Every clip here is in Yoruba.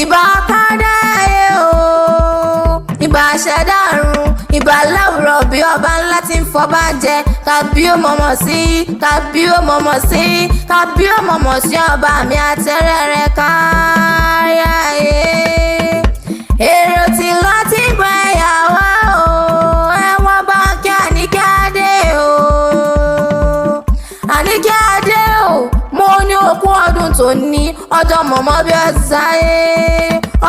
ìbà kádáyé o ìbà ṣẹ̀dárun ìbà láwùrọ̀ bí ọba ńlá tí ń fọba jẹ kábí ó mọ̀mọ̀ sí kábí ó mọ̀mọ̀ sí kábí ó mọ̀mọ̀ sí ọba mi àtẹ́rẹ́rẹ́ kárí ayé. èrò tí lọ ti bọ ẹ̀yàwó o ẹ̀wọ̀n bá kí Àníkẹ́ Adé o Àníkẹ́ Adé o mo ní òkú ọdún tó ní ọjọ́ mọ̀mọ́ bí ọ̀sáyé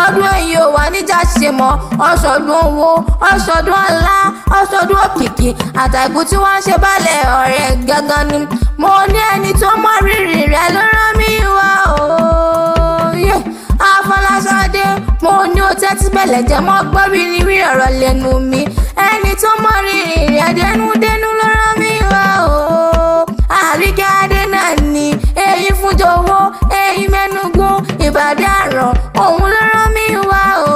ọdún èyí ò wà níjà ṣe mọ́ ọ̀ṣọ́dún owó ọ̀ṣọ́dún ọlá ọ̀ṣọ́dún òkìkí àtàìkú tí wọ́n ṣe balẹ̀ ọ̀rẹ́ gangan ni mo ní ẹni tó mọ rírì rẹ̀ ló rán mi wá o. Afọláṣadé mo ní o tẹ́tí bẹ̀lẹ̀ jẹ́ mọ́ gbọ́ rírí ọ̀rọ̀ lẹ́nu mi ẹni tó mọ rírì rẹ̀ dénúdénú ló rán mi wá o. Àríkẹ́ Adé náà ni èyí fúnjọ owó èyí mẹ́nugún ìbàdí àràn òun ló rán mi wá o.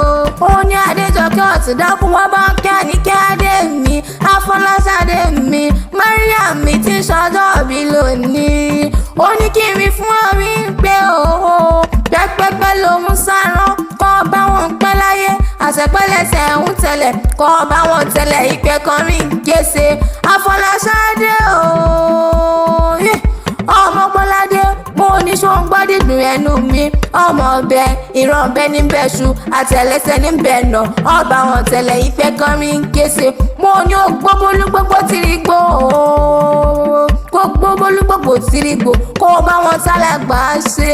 ó ní Adéjọkẹ́ Ọ̀túndákun wá bá kí Àníkẹ́ Adé mi Afọláṣadé mi Mariam mi ti ń ṣọjọ́ bí lónìí ó ní kí n rí fún orí pé òhò pẹ́pẹ́pẹ́ lòún sárán kọ́ bá wọn pẹ́ láyé àṣẹpẹ́lẹsẹ̀ ń tẹ̀lẹ̀ kọ́ bá wọn tẹ̀lẹ̀ ìpẹ́ kan rí kése Afọláṣadé o. ọmọ Bọ́ládé mo ní ṣóun gbọ́ dídùn ẹnu mi ọmọ ọbẹ̀ ìran ọbẹ̀ níbẹ̀ ṣu àtẹ̀lẹsẹ̀ níbẹ̀ nà ọba wọn tẹ̀lẹ̀ ìpẹ́ kan rí kése mo ní ó gbóbólú gbogbo tìrìgbò gbogbo bolúgbògbò tìrìgbò kó bá wọn tálàgbà ṣe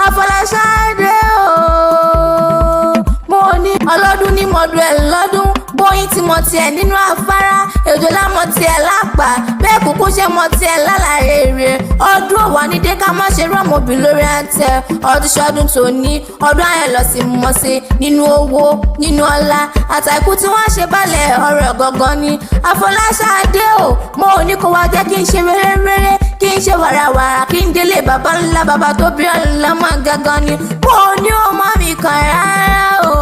Afọláṣadé o. mo ní ọlọ́dún ní mọ̀dún ẹ̀ lọ́dún bóyin ti mọ̀ tiẹ̀ nínú afárá èjò lámọ̀ tiẹ̀ lápá bẹ́ẹ̀ kúkú ṣe mọ̀ tiẹ̀ lálàyé rẹ̀ ọdún òwà nídé ká má ṣe rọ́mọbì lórí àtẹ ọdún ṣọdún tòní ọdún ayẹ̀ lọ sí mọ̀ sí nínú owó nínú ọlá àtàìkú tí wọ́n ṣe balẹ̀ ọ̀rọ̀ gangan ni Afọláṣadé o. mo ní kó wá jẹ́ kí n ṣe rere kí n ṣe wàràwàrà kí n délé bàbá ńlá bàbá tó bí ọlọ́mọ gangan ni mo ní o mọ́ mi kàn rárá o.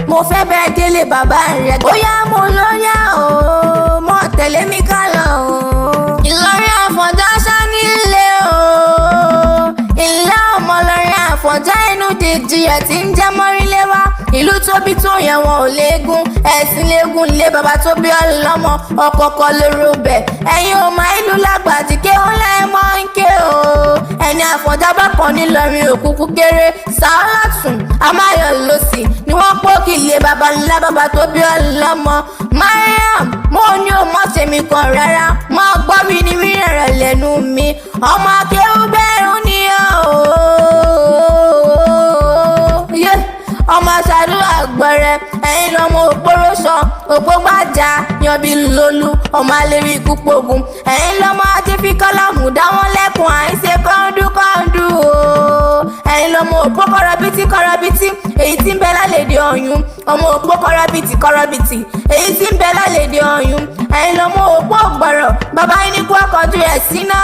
mo fẹ́ bẹ́ẹ̀ délé bàbá rẹ̀ bóyá mo lóyá o mọ̀ tẹ̀lé mi ká lọ o. Ìlọrin Àfọ̀njá ṣá nílé o ìlà ọmọ Ìlọrin Àfọ̀njá inú dèjì ẹ̀ tí ń jẹ́ mọ́rílé wá ìlú tóbi tó yẹn wọn ò léegun ẹ̀sìn léegun lé bàbá tó bí ọlọ́mọ ọ̀kọ̀ọ̀kọ̀ lóru bẹ̀ ẹ̀yin ò máa ìlú lágbàdì ké ó lẹ́ mọ́ ń ké o. ẹni Àfọ̀njá bá kàn nílọrin òkúkú kéré Sàólátùn Amáyọ̀ lòsì ni wọ́n pòkì lé bàbá ńlá bàbá tó bí ọlọ́mọ Mariam mo ní o mọ̀ ṣèmi kan rárá mọ́ gbọ́ mi ní rírẹ̀ lẹ́nu mi ọmọ akéwú bẹ́ẹ̀rù ni o. ọmọ ṣàdúrà gbọrẹ ẹ̀yin lọmọ òpóròṣọ òpógbàjà yanbi lolú ọmọ alérí ikú pogun ẹ̀yin lọmọ adéfi kọlọmù dáwọn lẹ́kùn àìṣe kọńdúkọńdú o. ẹ̀yin lọmọ òpó kọrọbìtì èyí tí ń bẹ lálẹ́dẹ̀ ọ̀yún ọmọ òpó kọrọbìtì èyí tí ń bẹ lálẹ́dẹ̀ ọ̀yún ẹ̀yin lọmọ òpó ògbọ̀rọ̀ bàbá yín ní kó kọjú ẹ̀ síná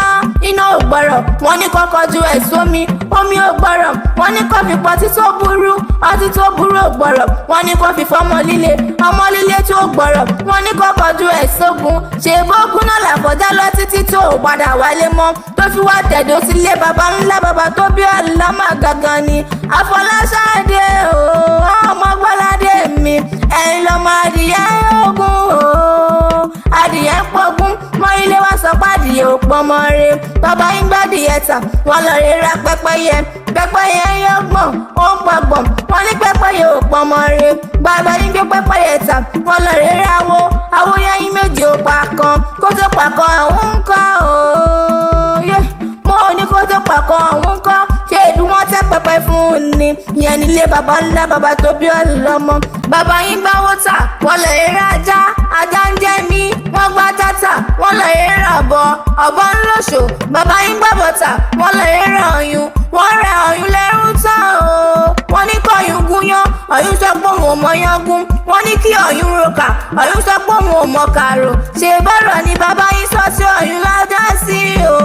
iná ògbọ̀rọ̀ wọ́n ní kó kọjú ẹ̀ sómi omi ògbọ̀rọ̀ wọ́n ní kó fi pọtí tó burú ọtí tó burú ògbọ̀rọ̀ wọ́n ní kó fi fọ́mọ líle tó gbọ̀rọ̀ wọ́n ní kó kọjú ẹ̀ sógun ṣe bógun náà làkọjá lọ títí tó padà wálé mọ́ tó fi wá tẹ̀dó sílé bàbá ńlá bàbá tó bí ọlọ́mọ gangan ni Afọláṣadé o. ọmọ Bọ́ládé mi ẹ̀yin lọ́mọ adìyẹ ogun o adìyẹ ń pọ̀gún mọ́ ilé wá sọ pé adìyẹ ò pọmọ re bàbá yín gbádìyẹ tà wọ́n lọ rí ra pẹ́pẹ́yẹ yọgbọ̀n ó ń pọ̀gbọ̀n wọ́n ní pẹ́pẹ́yẹ ò pọmọ re bàbá yín gbé pẹ́pẹ́yẹ tà wọ́n lọ rí ra awo yẹyin méjì ò pa kan kó tó pa kan àwọn ń kọ́ o. mo ní kó tó pa kan àwọn ń kọ́ ṣé ìlú wọn tẹ́ pẹpẹ fún un ni ìyẹn nílé bàbá ńlá bàbá tó bí ọlọ́mọ bàbá yín gbáwó tà wọ́n lọ rí ra ajá ń jẹ́ mí wọ́n gbá tátà wọ́n lọ rí ra ọ̀bọ ńlọ́ṣọ bàbá yín gbàbọ̀ tà wọ́n lọ rí ra ọ̀yún wọ́n rẹ ọ̀yún lẹ́rú tán o. wọ́n ní kọ́yún gúnyán ọ̀yún sọ pé òun ò mọ yán gún wọ́n ní kí ọ̀yún roka ọ̀yún sọ pé òun ò mọ kàrò ṣe bọ́rọ̀ ni bàbá yín sọ sí ọ̀yún ládá sí o.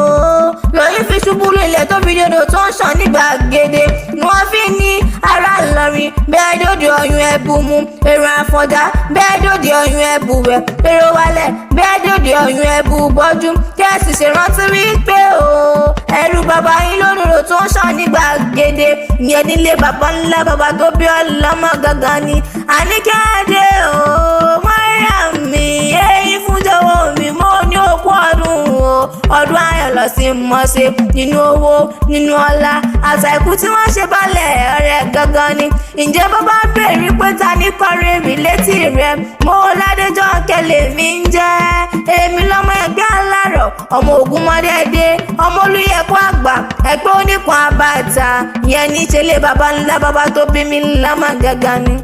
lọ́yún fi ṣubú lulẹ̀ tó fi dodo tó ń ṣàn ní gbàgede wọ́n fi ní ará Ìlọrin bẹ́ẹ̀ dòdò ọ̀yún ẹ ẹ̀bù mu èrò àfọ̀dá bẹ́ẹ̀ dòde ọyún ẹ̀bù wẹ̀ èrò wálẹ̀ bẹ́ẹ̀ dòde ọyún ẹ̀bù bọ́jú kí ẹ sì ṣèrántí wípé o ẹrú bàbá yín lónìí tó ń ṣàn ní gbàgede ìyẹn nílé bàbá ńlá bàbá tó bí ọlọ́mọ gangan ni àníkẹ́dé o Mariam mi èyí fún jọ̀wọ́ mi mo ní òkú ọdún o ọdún ayọ̀ lọ sí mọ́ṣẹ́ nínú owó nínú ọlá àtàkù tí wọ́n ṣe balẹ̀ ọ̀rẹ́ gangan ni ǹjẹ́ bàbá bèrè pé ta ní kọrin mi létí rẹ̀ mo ládéjọ́ kẹlẹ̀ mi ń jẹ́ èmi lọ́mọ ẹgbẹ́ alárọ̀ ọmọ Ògúnmọ́dẹ́dẹ́ ọmọ Olúyẹ̀kọ́ àgbà ẹgbẹ́ oníkan àbàtà ìyẹn ní ìṣẹ̀lẹ̀ bàbá ńlá bàbá tó bí mi ńlá mà gangan ni.